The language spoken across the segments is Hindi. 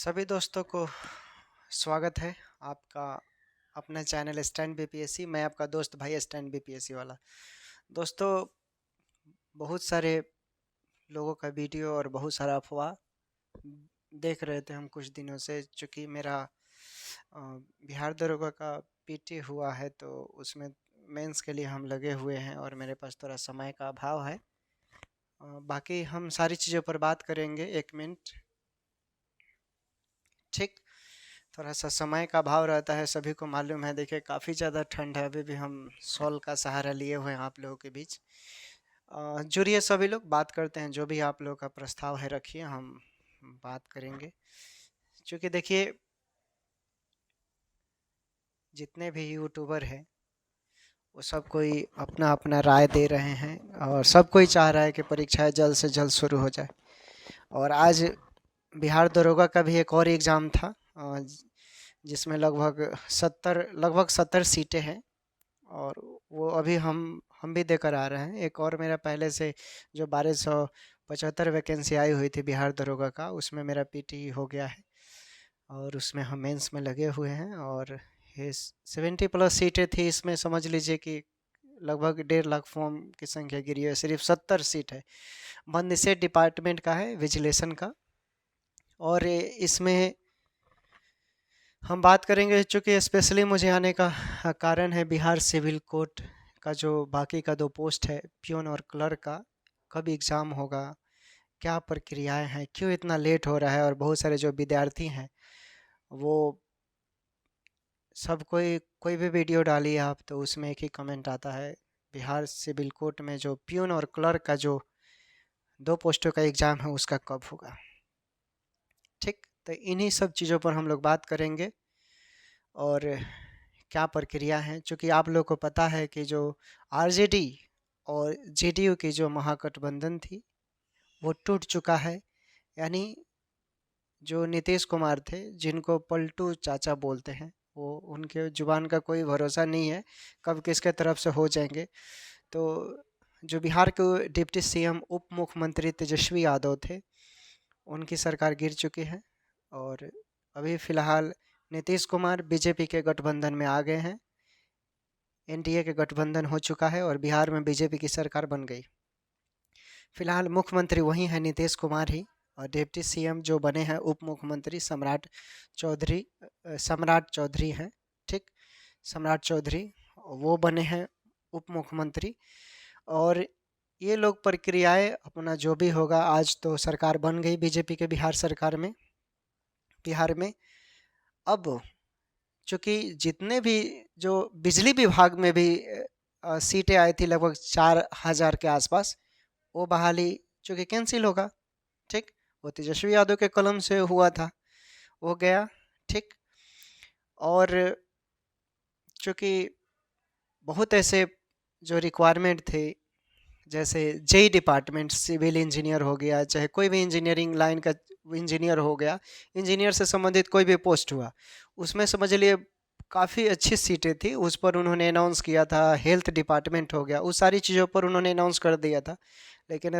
सभी दोस्तों को स्वागत है आपका अपना चैनल स्टैंड बीपीएससी। मैं आपका दोस्त भाई स्टैंड बीपीएससी वाला। दोस्तों, बहुत सारे लोगों का वीडियो और बहुत सारा अफवाह देख रहे थे हम कुछ दिनों से। चूँकि मेरा बिहार दरोगा का पीटी हुआ है, तो उसमें मेंस के लिए हम लगे हुए हैं और मेरे पास थोड़ा समय का अभाव है। बाकी हम सारी चीज़ों पर बात करेंगे। 1 मिनट, ठीक। थोड़ा सा समय का अभाव रहता है, सभी को मालूम है। देखिए, काफ़ी ज़्यादा ठंड है, अभी भी हम शॉल का सहारा लिए हुए हैं आप लोगों के बीच। जुड़िए, सभी लोग बात करते हैं। जो भी आप लोगों का प्रस्ताव है रखिए, हम बात करेंगे। क्योंकि देखिए, जितने भी यूट्यूबर हैं वो सब कोई अपना अपना राय दे रहे हैं और सब कोई चाह रहा है कि परीक्षाएं जल्द से जल्द शुरू हो जाए। और आज बिहार दरोगा का भी एक और एग्ज़ाम था, जिसमें लगभग 70 सीटें हैं। और वो अभी हम भी देकर आ रहे हैं। एक और मेरा पहले से जो 1275 वैकेंसी आई हुई थी बिहार दरोगा का, उसमें मेरा पीटी हो गया है और उसमें हम मेंस में लगे हुए हैं। और ये 70+ सीटें थी, इसमें समझ लीजिए कि लगभग 1.5 लाख फॉर्म की संख्या गिरी है। सिर्फ 70 सीट है। बंदिशें डिपार्टमेंट का है, विजिलेशन का। और इसमें हम बात करेंगे, चूँकि स्पेशली मुझे आने का कारण है बिहार सिविल कोर्ट का जो बाकी का 2 पोस्ट है, प्यून और क्लर्क का, कब एग्ज़ाम होगा, क्या प्रक्रियाएं हैं, क्यों इतना लेट हो रहा है। और बहुत सारे जो विद्यार्थी हैं वो सब कोई भी वीडियो डालिए आप, तो उसमें एक ही कमेंट आता है, बिहार सिविल कोर्ट में जो प्यून और क्लर्क का जो 2 पोस्टों का एग्ज़ाम है उसका कब होगा। ठीक, तो इन्हीं सब चीज़ों पर हम लोग बात करेंगे और क्या प्रक्रिया है। चूँकि आप लोग को पता है कि जो आरजेडी और जेडीयू की जो महागठबंधन थी वो टूट चुका है। यानी जो नीतीश कुमार थे, जिनको पलटू चाचा बोलते हैं, वो उनके जुबान का कोई भरोसा नहीं है, कब किसके तरफ से हो जाएंगे। तो जो बिहार के डिप्टी सीएम उप मुख्यमंत्री तेजस्वी यादव थे, उनकी सरकार गिर चुकी है। और अभी फ़िलहाल नीतीश कुमार बीजेपी के गठबंधन में आ गए हैं। एनडीए के गठबंधन हो चुका है और बिहार में बीजेपी की सरकार बन गई। फिलहाल मुख्यमंत्री वही हैं, नीतीश कुमार ही। और डिप्टी सीएम जो बने हैं उप मुख्यमंत्री सम्राट चौधरी हैं। ठीक, सम्राट चौधरी वो बने हैं उप मुख्यमंत्री। और ये लोग प्रक्रियाएं अपना जो भी होगा, आज तो सरकार बन गई बीजेपी के बिहार में। अब चूँकि जितने भी जो बिजली विभाग में भी सीटें आई थी लगभग 4000 के आसपास, वो बहाली चूँकि कैंसिल होगा। ठीक, वो तेजस्वी यादव के कलम से हुआ था, वो गया। ठीक, और चूँकि बहुत ऐसे जो रिक्वायरमेंट थे, जैसे जेई डिपार्टमेंट, सिविल इंजीनियर हो गया, चाहे कोई भी इंजीनियरिंग लाइन का इंजीनियर हो गया, इंजीनियर से संबंधित कोई भी पोस्ट हुआ, उसमें समझ लिए काफ़ी अच्छी सीटें थी। उस पर उन्होंने अनाउंस किया था। हेल्थ डिपार्टमेंट हो गया, उस सारी चीज़ों पर उन्होंने अनाउंस कर दिया था। लेकिन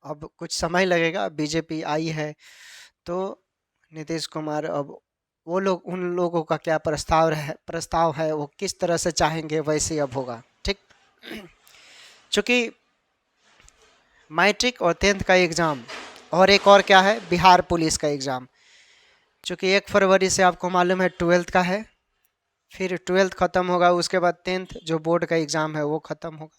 अब कुछ समय लगेगा। बीजेपी आई है तो नीतीश कुमार, अब वो लोग, उन लोगों का क्या प्रस्ताव है, वो किस तरह से चाहेंगे वैसे अब होगा। ठीक, चूँकि मैट्रिक और 10th का एग्ज़ाम, और एक और क्या है, बिहार पुलिस का एग्ज़ाम। चूँकि 1 फरवरी से आपको मालूम है 12th का है, फिर 12th ख़त्म होगा, उसके बाद 10th जो बोर्ड का एग्ज़ाम है वो ख़त्म होगा।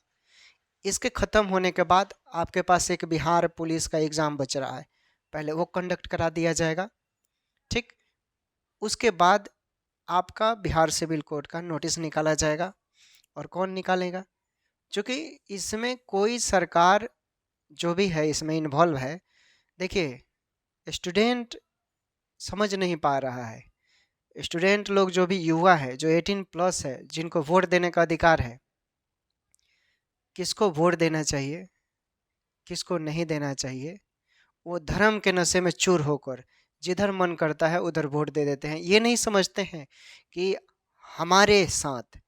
इसके ख़त्म होने के बाद आपके पास एक बिहार पुलिस का एग्ज़ाम बच रहा है, पहले वो कंडक्ट करा दिया जाएगा। ठीक, उसके बाद आपका बिहार सिविल कोर्ट का नोटिस निकाला जाएगा। और कौन निकालेगा? क्योंकि इसमें कोई सरकार जो भी है इसमें इन्वॉल्व है, देखिए, स्टूडेंट समझ नहीं पा रहा है। स्टूडेंट लोग जो भी युवा है, जो 18+ है, जिनको वोट देने का अधिकार है, किसको वोट देना चाहिए, किसको नहीं देना चाहिए, वो धर्म के नशे में चूर होकर जिधर मन करता है उधर वोट दे देते हैं। ये नहीं समझते हैं कि हमारे साथ,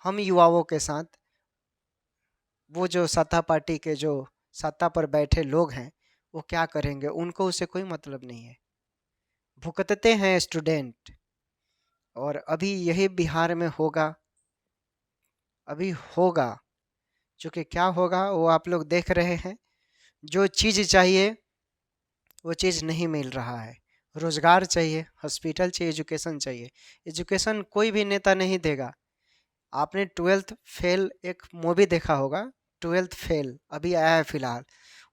हम युवाओं के साथ, वो जो सत्ता पार्टी के जो सत्ता पर बैठे लोग हैं, वो क्या करेंगे, उनको उससे कोई मतलब नहीं है। भुगतते हैं स्टूडेंट। और अभी यही बिहार में होगा, अभी होगा। चूँकि क्या होगा वो आप लोग देख रहे हैं। जो चीज़ चाहिए वो चीज़ नहीं मिल रहा है। रोज़गार चाहिए, हॉस्पिटल चाहिए, एजुकेशन चाहिए। एजुकेशन कोई भी नेता नहीं देगा। आपने 12th फेल एक मूवी देखा होगा, 12th फेल अभी आया है फिलहाल।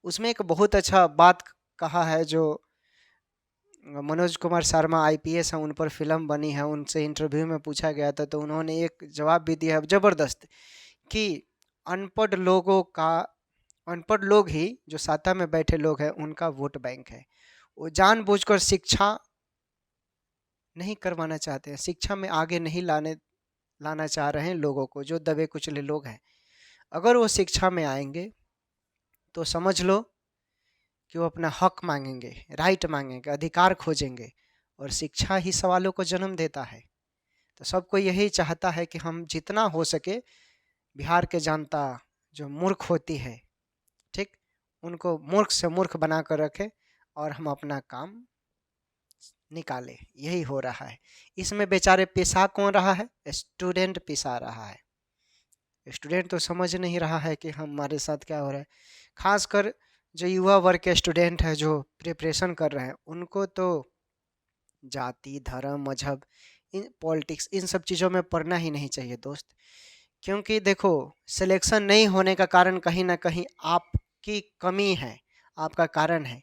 उसमें एक बहुत अच्छा बात कहा है, जो मनोज कुमार शर्मा आईपीएस हैं, उन पर फिल्म बनी है, उनसे इंटरव्यू में पूछा गया था, तो उन्होंने एक जवाब भी दिया है ज़बरदस्त कि अनपढ़ लोगों का, अनपढ़ लोग ही जो सत्ता में बैठे लोग हैं उनका वोट बैंक है। वो जानबूझकर शिक्षा नहीं करवाना चाहते हैं, शिक्षा में आगे नहीं लाना चाह रहे हैं लोगों को, जो दबे कुचले लोग हैं। अगर वो शिक्षा में आएंगे तो समझ लो कि वो अपना हक मांगेंगे, राइट मांगेंगे, अधिकार खोजेंगे। और शिक्षा ही सवालों को जन्म देता है। तो सबको यही चाहता है कि हम जितना हो सके बिहार के जनता जो मूर्ख होती है, ठीक, उनको मूर्ख से मूर्ख बना कर रखे और हम अपना काम निकाले। यही हो रहा है। इसमें बेचारे पिसा कौन रहा है? स्टूडेंट पिसा रहा है। स्टूडेंट तो समझ नहीं रहा है कि हमारे साथ क्या हो रहा है। खासकर जो युवा वर्ग के स्टूडेंट है जो प्रिपरेशन कर रहे हैं, उनको तो जाति, धर्म, मजहब, इन पॉलिटिक्स, इन सब चीज़ों में पढ़ना ही नहीं चाहिए दोस्त। क्योंकि देखो, सिलेक्शन नहीं होने का कारण कहीं ना कहीं आपकी कमी है, आपका कारण है।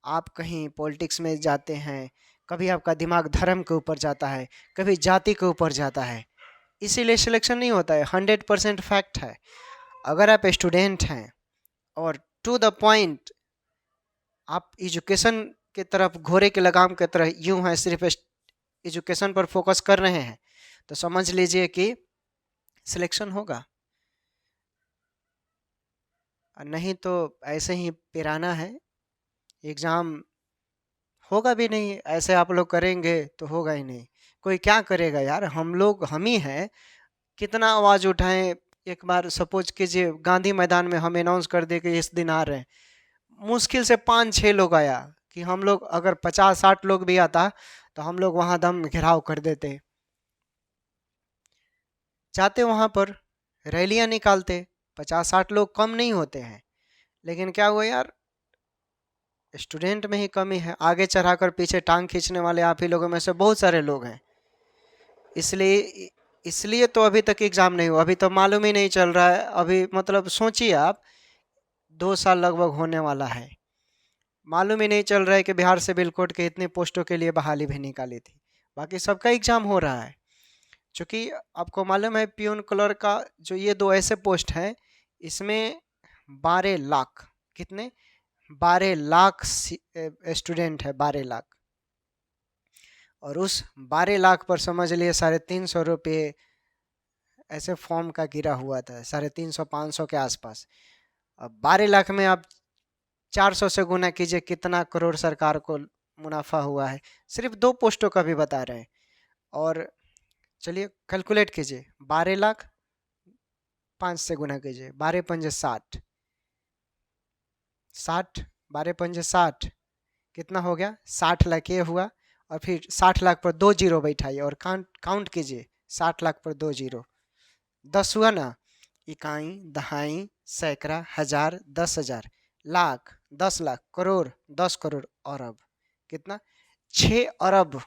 आप कहीं पॉलिटिक्स में जाते हैं, कभी आपका दिमाग धर्म के ऊपर जाता है, कभी जाति के ऊपर जाता है, इसीलिए सिलेक्शन नहीं होता है। 100% फैक्ट है। अगर आप स्टूडेंट हैं और टू द पॉइंट आप एजुकेशन की तरफ, घोड़े के लगाम की तरह यूं हैं, सिर्फ एजुकेशन पर फोकस कर रहे हैं, तो समझ लीजिए कि सिलेक्शन होगा। नहीं तो ऐसे ही पिराना है, एग्ज़ाम होगा भी नहीं। ऐसे आप लोग करेंगे तो होगा ही नहीं। कोई क्या करेगा यार, हम लोग हम ही हैं। कितना आवाज़ उठाएं। एक बार सपोज कीजिए गांधी मैदान में हम अनाउंस कर दे कि इस दिन आ रहे हैं, मुश्किल से 5-6 लोग आया, कि हम लोग अगर 50-60 लोग भी आता तो हम लोग वहां दम घेराव कर देते, जाते वहां पर रैलियां निकालते। 50-60 लोग कम नहीं होते हैं। लेकिन क्या हुआ यार, स्टूडेंट में ही कमी है। आगे चढ़ाकर पीछे टांग खींचने वाले आप ही लोगों में से बहुत सारे लोग हैं। इसलिए इसलिए तो अभी तक एग्ज़ाम नहीं हुआ। अभी तो मालूम ही नहीं चल रहा है। अभी मतलब सोचिए आप, 2 साल लगभग होने वाला है, मालूम ही नहीं चल रहा है कि बिहार सिविल कोर्ट के इतनी पोस्टों के लिए बहाली भी निकाली थी। बाकी सबका एग्ज़ाम हो रहा है। चूँकि आपको मालूम है पियून क्लर्क का जो ये 2 ऐसे पोस्ट हैं, इसमें 12 लाख, कितने, 12 लाख स्टूडेंट है, 12 लाख। और उस 12 लाख पर समझ लिए 350 रुपये ऐसे फॉर्म का गिरा हुआ था, 350-500 के आसपास। अब 12 लाख में आप 400 से गुना कीजिए, कितना करोड़ सरकार को मुनाफा हुआ है। सिर्फ 2 पोस्टों का भी बता रहे हैं। और चलिए कैलकुलेट कीजिए, 12 लाख 5 से गुना कीजिए, 12 पंजे 60, 60, 12 पंजे 60, कितना हो गया, 60 लाख ये हुआ। और फिर 60 लाख पर 2 जीरो बैठाइए और काउंट कीजिए, 60 लाख पर 2 जीरो, 10 हुआ ना। इकाई, दहाई, सैकड़ा, हजार, 10,000, लाख, 10 लाख, करोड़, 10 करोड़, अरब, कितना, 6 अरब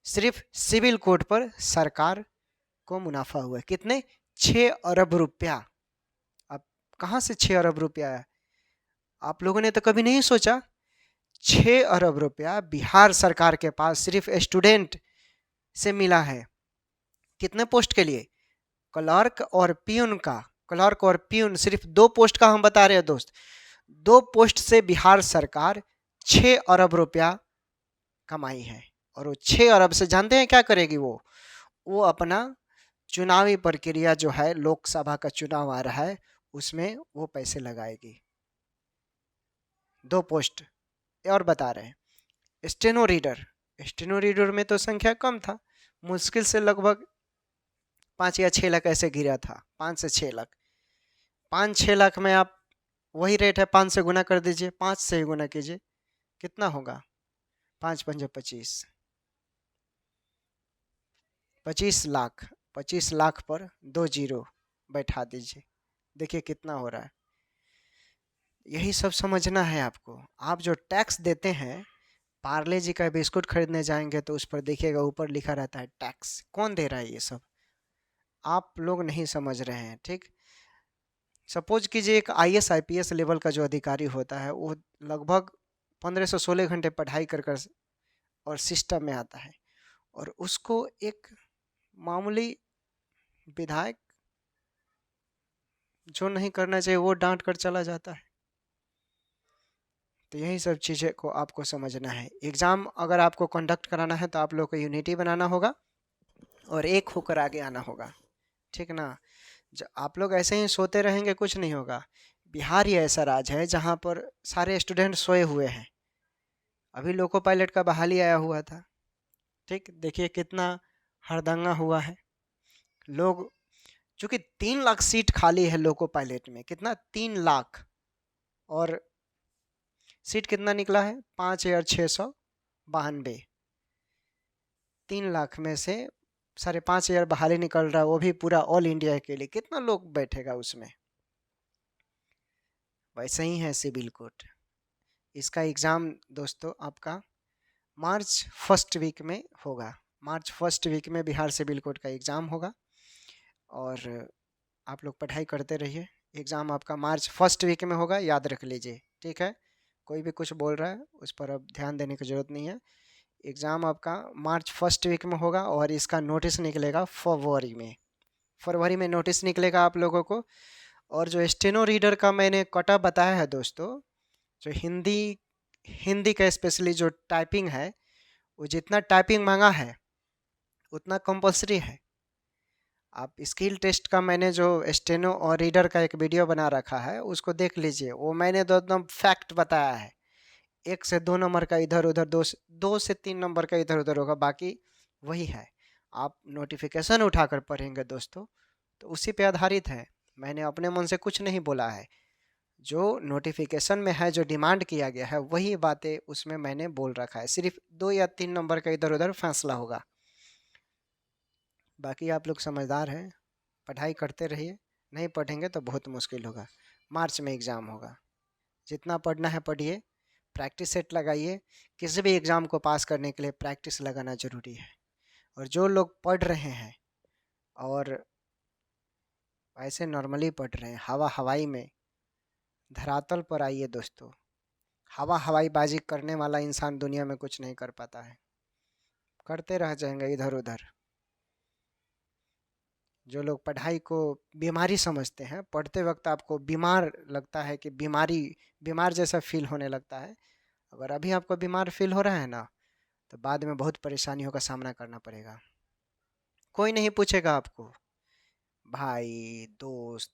सिर्फ सिविल कोड पर सरकार को मुनाफा हुआ है। कितने, 6 अरब रुपया। अब कहाँ से 6 अरब रुपया है? आप लोगों ने तो कभी नहीं सोचा। 6 अरब रुपया बिहार सरकार के पास सिर्फ स्टूडेंट से मिला है। कितने पोस्ट के लिए? क्लर्क और पियून का। क्लर्क और पियून, सिर्फ 2 पोस्ट का हम बता रहे हैं दोस्त। 2 पोस्ट से बिहार सरकार 6 अरब रुपया कमाई है। और वो 6 अरब से जानते हैं क्या करेगी वो अपना चुनावी प्रक्रिया जो है, लोकसभा का चुनाव आ रहा है, उसमें वो पैसे लगाएगी। 2 पोस्ट और बता रहे हैं। स्टेनो रीडर, स्टेनो रीडर में तो संख्या कम था, मुश्किल से लगभग 5 या 6 लाख ऐसे गिरा था, 5 से 6 लाख। 5-6 लाख में आप वही रेट है, 5 से गुना कर दीजिए, 5 से ही गुना कीजिए, कितना होगा? 5 पंजे 25, 25 लाख। 25 लाख पर 2 जीरो बैठा दीजिए, देखिए कितना हो रहा है। यही सब समझना है आपको। आप जो टैक्स देते हैं, पार्ले जी का बिस्कुट खरीदने जाएंगे तो उस पर देखिएगा ऊपर लिखा रहता है टैक्स। कौन दे रहा है ये सब? आप लोग नहीं समझ रहे हैं, ठीक। सपोज कीजिए एक आईएएस आईपीएस लेवल का जो अधिकारी होता है, वो लगभग 15 से 16 घंटे पढ़ाई कर कर और सिस्टम में आता है, और उसको एक मामूली विधायक जो नहीं करना चाहिए वो डांट कर चला जाता है। तो यही सब चीज़ें को आपको समझना है। एग्ज़ाम अगर आपको कंडक्ट कराना है तो आप लोग को यूनिटी बनाना होगा और एक होकर आगे आना होगा, ठीक ना। आप लोग ऐसे ही सोते रहेंगे कुछ नहीं होगा। बिहार ही ऐसा राज्य है जहाँ पर सारे स्टूडेंट सोए हुए हैं। अभी लोको पायलट का बहाली आया हुआ था, ठीक, देखिए कितना हड़दंगा हुआ है। लोग, चूंकि 3 लाख सीट खाली है लोको पायलट में, कितना, 3 लाख, और सीट कितना निकला है? 5,692। 3 लाख में से 5,500 बहाली निकल रहा है, वो भी पूरा ऑल इंडिया के लिए। कितना लोग बैठेगा उसमें? वैसे ही है सिविल कोड। इसका एग्ज़ाम दोस्तों आपका मार्च फर्स्ट वीक में होगा। मार्च फर्स्ट वीक में बिहार सिविल कोड का एग्ज़ाम होगा, और आप लोग पढ़ाई करते रहिए। एग्ज़ाम आपका मार्च फर्स्ट वीक में होगा, याद रख लीजिए, ठीक है। कोई भी कुछ बोल रहा है उस पर अब ध्यान देने की ज़रूरत नहीं है। एग्ज़ाम आपका मार्च फर्स्ट वीक में होगा, और इसका नोटिस निकलेगा फरवरी में। फरवरी में नोटिस निकलेगा आप लोगों को। और जो स्टेनो रीडर का मैंने कटा बताया है दोस्तों, जो हिंदी हिंदी का स्पेशली जो टाइपिंग है, वो जितना टाइपिंग मांगा है उतना कंपलसरी है। आप स्किल टेस्ट का मैंने जो स्टेनो और रीडर का एक वीडियो बना रखा है उसको देख लीजिए। वो मैंने तो एकदम फैक्ट बताया है। 1 से 2 नंबर का इधर उधर, 2 से 3 नंबर का इधर उधर होगा, बाकी वही है। आप नोटिफिकेशन उठाकर पढ़ेंगे दोस्तों तो उसी पे आधारित है। मैंने अपने मन से कुछ नहीं बोला है। जो नोटिफिकेशन में है, जो डिमांड किया गया है, वही बातें उसमें मैंने बोल रखा है। सिर्फ 2 या 3 नंबर का इधर उधर फैसला होगा। बाकी आप लोग समझदार हैं, पढ़ाई करते रहिए। नहीं पढ़ेंगे तो बहुत मुश्किल होगा। मार्च में एग्ज़ाम होगा, जितना पढ़ना है पढ़िए, प्रैक्टिस सेट लगाइए। किसी भी एग्ज़ाम को पास करने के लिए प्रैक्टिस लगाना ज़रूरी है। और जो लोग पढ़ रहे हैं और ऐसे नॉर्मली पढ़ रहे हैं, हवा हवाई में, धरातल पर आइए दोस्तों। हवा हवाई बाजी करने वाला इंसान दुनिया में कुछ नहीं कर पाता है, करते रह जाएंगे इधर उधर। जो लोग पढ़ाई को बीमारी समझते हैं, पढ़ते वक्त आपको बीमार लगता है कि बीमार जैसा फील होने लगता है, अगर अभी आपको बीमार फील हो रहा है ना, तो बाद में बहुत परेशानियों का सामना करना पड़ेगा। कोई नहीं पूछेगा आपको, भाई दोस्त,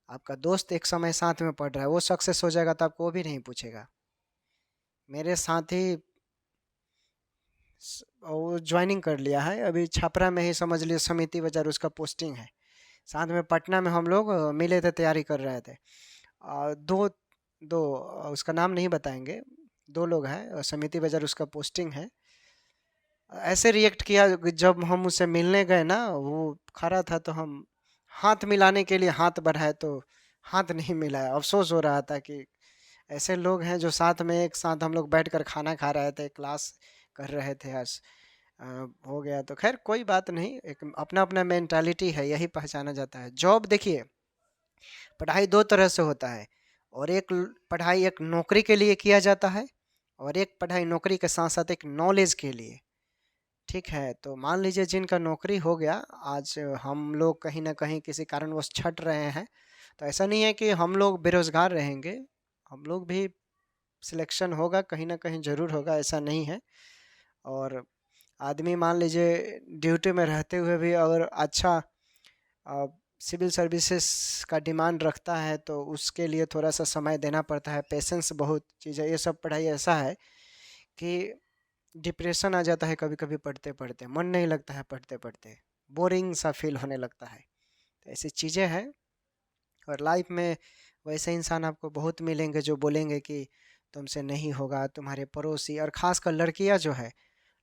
आपका दोस्त एक समय साथ में पढ़ रहा है, वो सक्सेस हो जाएगा तो आपको वो भी नहीं पूछेगा। मेरे साथ ही वो ज्वाइनिंग कर लिया है अभी छपरा में ही, समझ लीजिए समिति बाजार उसका पोस्टिंग है। साथ में पटना में हम लोग मिले थे, तैयारी कर रहे थे। दो दो उसका नाम नहीं बताएंगे, 2 लोग हैं, समिति बाजार उसका पोस्टिंग है। ऐसे रिएक्ट किया कि जब हम उससे मिलने गए ना, वो खड़ा था तो हम हाथ मिलाने के लिए हाथ बढ़ाए तो हाथ नहीं मिलाया। अफसोस हो रहा था कि ऐसे लोग हैं जो साथ में एक साथ हम लोग बैठकर खाना खा रहे थे, क्लास कर रहे थे। आज हो गया तो खैर कोई बात नहीं, एक अपना अपना मेंटालिटी है, यही पहचाना जाता है। जॉब देखिए, पढ़ाई 2 तरह से होता है, और एक पढ़ाई एक नौकरी के लिए किया जाता है, और एक पढ़ाई नौकरी के साथ साथ एक नॉलेज के लिए, ठीक है। तो मान लीजिए जिनका नौकरी हो गया, आज हम लोग कहीं ना कहीं किसी कारणवश छट रहे हैं, तो ऐसा नहीं है कि हम लोग बेरोजगार रहेंगे, हम लोग भी सिलेक्शन होगा, कहीं ना कहीं ज़रूर होगा, ऐसा नहीं है। और आदमी मान लीजिए ड्यूटी में रहते हुए भी अगर अच्छा सिविल सर्विसेज का डिमांड रखता है तो उसके लिए थोड़ा सा समय देना पड़ता है, पेशेंस बहुत चीज़ है। ये सब पढ़ाई ऐसा है कि डिप्रेशन आ जाता है कभी कभी, पढ़ते पढ़ते मन नहीं लगता है, पढ़ते पढ़ते बोरिंग सा फील होने लगता है। तो ऐसी चीज़ें हैं। और लाइफ में वैसे इंसान आपको बहुत मिलेंगे जो बोलेंगे कि तुमसे नहीं होगा, तुम्हारे पड़ोसी, और ख़ासकर लड़कियां जो है,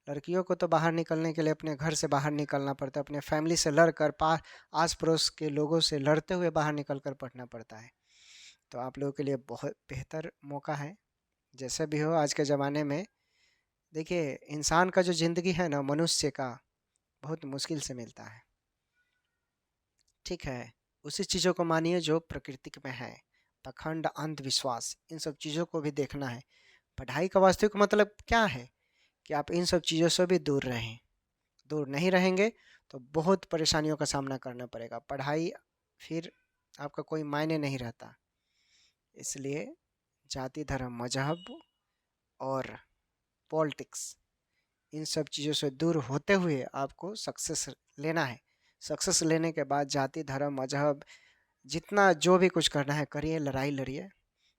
लड़कियों को तो बाहर निकलने के लिए अपने घर से बाहर निकलना पड़ता है, अपने फैमिली से लड़कर आस पड़ोस के लोगों से लड़ते हुए बाहर निकल कर पढ़ना पड़ता है। तो आप लोगों के लिए बहुत बेहतर मौका है। जैसे भी हो आज के ज़माने में, देखिए इंसान का जो ज़िंदगी है ना, मनुष्य का बहुत मुश्किल से मिलता है। ठीक है, उसी चीज़ों को मानिए जो प्रकृति में है। पाखंड, अंधविश्वास, इन सब चीज़ों को भी देखना है। पढ़ाई का वास्तविक मतलब क्या है कि आप इन सब चीज़ों से भी दूर रहें। दूर नहीं रहेंगे तो बहुत परेशानियों का सामना करना पड़ेगा। पढ़ाई फिर आपका कोई मायने नहीं रहता। इसलिए जाति, धर्म, मजहब और पॉलिटिक्स, इन सब चीज़ों से दूर होते हुए आपको सक्सेस लेना है। सक्सेस लेने के बाद जाति, धर्म, मजहब, जितना जो भी कुछ करना है करिए, लड़ाई लड़िए।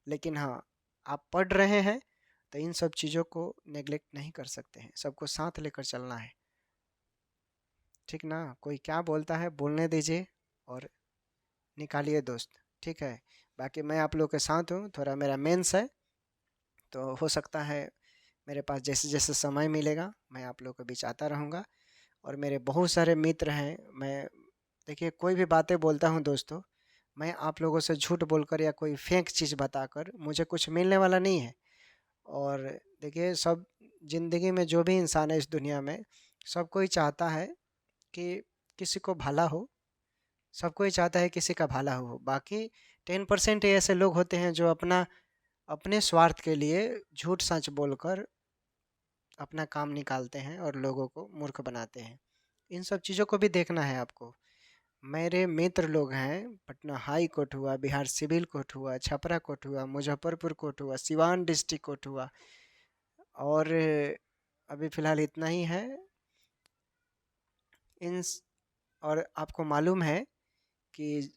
लेकिन हाँ, आप पढ़ रहे हैं तो इन सब चीज़ों को नेग्लेक्ट नहीं कर सकते हैं, सबको साथ लेकर चलना है। ठीक ना? कोई क्या बोलता है बोलने दीजिए और निकालिए दोस्त। ठीक है, बाकी मैं आप लोग के साथ हूँ। थोड़ा मेरा मेंस है तो हो सकता है मेरे पास जैसे जैसे समय मिलेगा मैं आप लोग के बीच आता रहूँगा। और मेरे बहुत सारे मित्र हैं। मैं, देखिए कोई भी बातें बोलता हूँ दोस्तों, मैं आप लोगों से झूठ बोलकर या कोई फेक चीज़ बताकर मुझे कुछ मिलने वाला नहीं है। और देखिए सब, ज़िंदगी में जो भी इंसान है इस दुनिया में, सब कोई चाहता है कि किसी को भला हो। सब कोई चाहता है किसी का भला हो। बाकी 10% ऐसे लोग होते हैं जो अपने स्वार्थ के लिए झूठ सच बोलकर अपना काम निकालते हैं और लोगों को मूर्ख बनाते हैं। इन सब चीज़ों को भी देखना है आपको। मेरे मित्र लोग हैं, पटना हाई कोर्ट हुआ, बिहार सिविल कोर्ट हुआ, छपरा कोर्ट हुआ, मुजफ्फरपुर कोर्ट हुआ, सिवान डिस्ट्रिक्ट कोर्ट हुआ, और अभी फ़िलहाल इतना ही है। इन और आपको मालूम है कि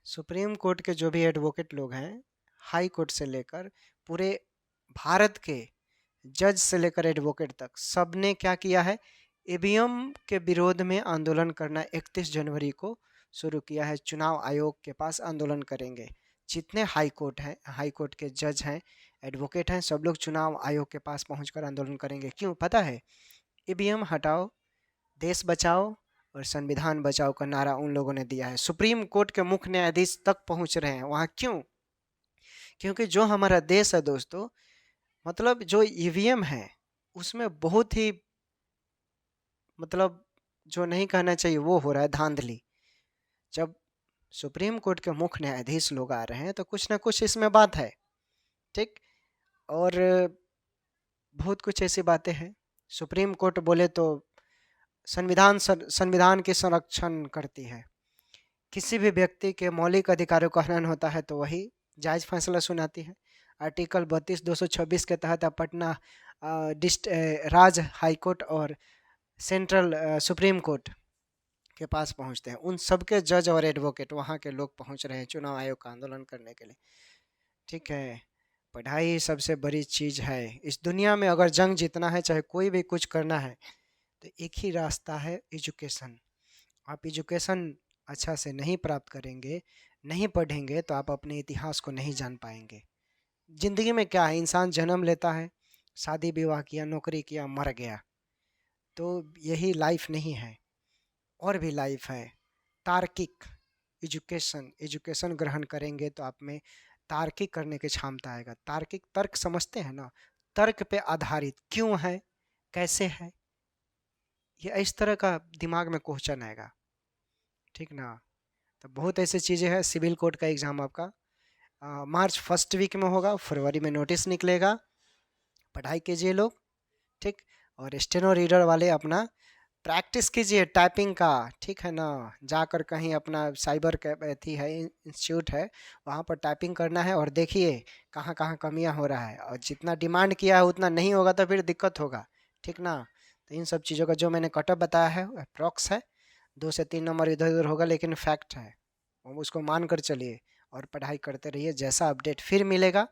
सुप्रीम कोर्ट के जो भी एडवोकेट लोग हैं, हाई कोर्ट से लेकर पूरे भारत के जज से लेकर एडवोकेट तक, सबने क्या किया है, ईवीएम के विरोध में आंदोलन करना 31 जनवरी को शुरू किया है। चुनाव आयोग के पास आंदोलन करेंगे। जितने हाई कोर्ट हैं, हाई कोर्ट के जज हैं, एडवोकेट हैं, सब लोग चुनाव आयोग के पास पहुंचकर आंदोलन करेंगे। क्यों पता है? ईवीएम हटाओ, देश बचाओ और संविधान बचाओ का नारा उन लोगों ने दिया है। सुप्रीम कोर्ट के मुख्य न्यायाधीश तक पहुंच रहे हैं वहाँ। क्यों? क्योंकि जो हमारा देश है दोस्तों, मतलब जो ईवीएम है उसमें बहुत ही, मतलब जो नहीं कहना चाहिए वो हो रहा है, धांधली। जब सुप्रीम कोर्ट के मुख्य न्यायाधीश लोग आ रहे हैं तो कुछ ना कुछ इसमें बात है। ठीक। और बहुत कुछ ऐसी बातें हैं। सुप्रीम कोर्ट बोले तो संविधान की संरक्षण करती है। किसी भी व्यक्ति के मौलिक अधिकारों का हनन होता है तो वही जायज़ फैसला सुनाती है। आर्टिकल 32, 226 के तहत आप पटना राज हाई कोर्ट और सेंट्रल सुप्रीम कोर्ट के पास पहुंचते हैं। उन सब के जज और एडवोकेट वहाँ के लोग पहुंच रहे हैं चुनाव आयोग का आंदोलन करने के लिए। ठीक है, पढ़ाई सबसे बड़ी चीज़ है इस दुनिया में। अगर जंग जीतना है, चाहे कोई भी कुछ करना है, तो एक ही रास्ता है, एजुकेशन। आप एजुकेशन अच्छा से नहीं प्राप्त करेंगे, नहीं पढ़ेंगे, तो आप अपने इतिहास को नहीं जान पाएंगे। ज़िंदगी में क्या है, इंसान जन्म लेता है, शादी विवाह किया, नौकरी किया, मर गया, तो यही लाइफ नहीं है। और भी लाइफ है, तार्किक। एजुकेशन ग्रहण करेंगे तो आप में तार्किक करने की क्षमता आएगा। तार्किक, तर्क समझते हैं ना? तर्क पे आधारित, क्यों है, कैसे है, ये इस तरह का दिमाग में क्वेश्चन आएगा। ठीक ना? तो बहुत ऐसी चीज़ें हैं। सिविल कोर्ट का एग्ज़ाम आपका मार्च फर्स्ट वीक में होगा, फरवरी में नोटिस निकलेगा। पढ़ाई कीजिए लोग। ठीक। और स्टेनो रीडर वाले अपना प्रैक्टिस कीजिए टाइपिंग का। ठीक है ना? जाकर कहीं अपना साइबर थी है, इंस्टीट्यूट है, वहाँ पर टाइपिंग करना है और देखिए कहाँ कहाँ कमियाँ हो रहा है। और जितना डिमांड किया है उतना नहीं होगा तो फिर दिक्कत होगा। ठीक ना? तो इन सब चीज़ों का जो मैंने कटअप बताया है अप्रॉक्स है, 2 से 3 नंबर इधर उधर होगा, लेकिन फैक्ट है, उसको मान कर चलिए और पढ़ाई करते रहिए। जैसा अपडेट फिर मिलेगा,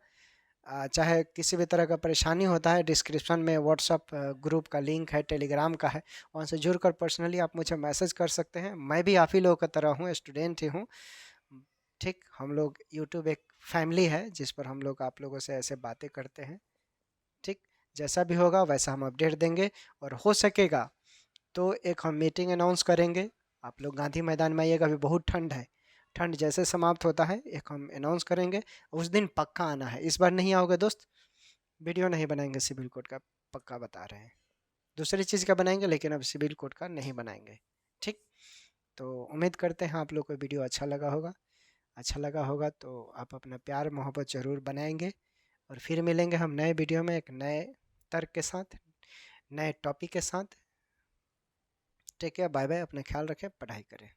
चाहे किसी भी तरह का परेशानी होता है, डिस्क्रिप्शन में व्हाट्सअप ग्रुप का लिंक है, टेलीग्राम का है, वहाँ से जुड़कर पर्सनली आप मुझे मैसेज कर सकते हैं। मैं भी आप ही लोगों की तरह हूँ, स्टूडेंट ही हूँ। ठीक, हम लोग यूट्यूब एक फैमिली है जिस पर हम लोग आप लोगों से ऐसे बातें करते हैं। ठीक, जैसा भी होगा वैसा हम अपडेट देंगे। और हो सकेगा तो एक हम मीटिंग अनाउंस करेंगे, आप लोग गांधी मैदान में आइएगा, अभी बहुत ठंड है। ठंड जैसे समाप्त होता है एक हम अनाउंस करेंगे, उस दिन पक्का आना है। इस बार नहीं आओगे दोस्त, वीडियो नहीं बनाएंगे सिविल कोड का, पक्का बता रहे हैं। दूसरी चीज़ का बनाएंगे लेकिन अब सिविल कोड का नहीं बनाएंगे। ठीक, तो उम्मीद करते हैं आप लोग को वीडियो अच्छा लगा होगा। अच्छा लगा होगा तो आप अपना प्यार मोहब्बत ज़रूर बनाएंगे। और फिर मिलेंगे हम नए वीडियो में एक नए तर्क के साथ, नए टॉपिक के साथ। टेक केयर, बाय बाय, अपना ख्याल रखें, पढ़ाई करें।